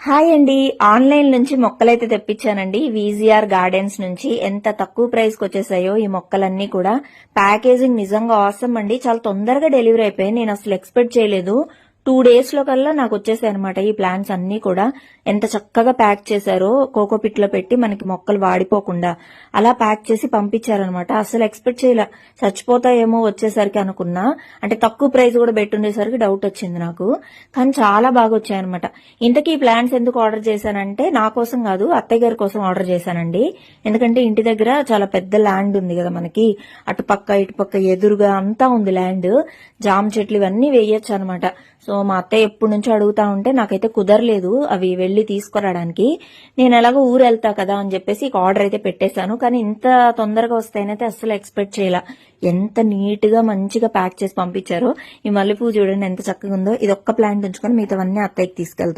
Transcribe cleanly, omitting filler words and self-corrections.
Hi అండి. Online నుంచి మొక్కలైతే తెప్పించానండి. వీజీఆర్ గార్డెన్స్ నుంచి. ఎంత తక్కువ ప్రైస్ కి వచ్చేసాయో ఈ మొక్కలన్నీ కూడా. ప్యాకేజింగ్ నిజంగా ఆసమ్ అండి. చాలా తొందరగా డెలివరీ అయిపోయాయి. నేను అసలు ఎక్స్పెక్ట్ చేయలేదు. 2 days లో కల్లా నాకు వచ్చేసాయి అనమాట ఈ ప్లాంట్స్ అన్ని కూడా. ఎంత చక్కగా ప్యాక్ చేశారో కోకోపిట్ లో పెట్టి మనకి మొక్కలు వాడిపోకుండా అలా ప్యాక్ చేసి పంపించారనమాట. అసలు ఎక్స్పెక్ట్ చేయలే. చచ్చిపోతాయేమో వచ్చేసరికి అనుకున్నా. అంటే తక్కువ ప్రైస్ కూడా పెట్టుండేసరికి డౌట్ వచ్చింది నాకు. కానీ చాలా బాగా వచ్చాయనమాట. ఇంతకీ ఈ ప్లాంట్స్ ఎందుకు ఆర్డర్ చేశానంటే నా కోసం కాదు, అత్తయ్య గారి కోసం ఆర్డర్ చేశానండి. ఎందుకంటే ఇంటి దగ్గర చాలా పెద్ద ల్యాండ్ ఉంది కదా మనకి. అటుపక్క ఇటుపక్క ఎదురుగా అంతా ఉంది ల్యాండ్. జామ చెట్లు ఇవన్నీ వేయొచ్చు అనమాట. సో మా అత్తయ్య ఎప్పటి నుంచో అడుగుతా ఉంటే నాకైతే కుదరలేదు అవి వెళ్లి తీసుకురావడానికి. నేను ఎలాగో ఊరు వెళ్తా కదా అని చెప్పేసి ఆర్డర్ అయితే పెట్టేశాను. కానీ ఇంత తొందరగా వస్తాయనైతే అస్సలు ఎక్స్పెక్ట్ చేయాల. ఎంత నీట్ గా మంచిగా ప్యాక్ చేసి పంపించారో. ఈ మల్లెపూ చూడండి ఎంత చక్కగా ఉందో. ఇది ఒక్క ప్లాంట్ ఉంచుకొని మిగతావన్నీ అత్తయ్యకి తీసుకెళ్తున్నాను.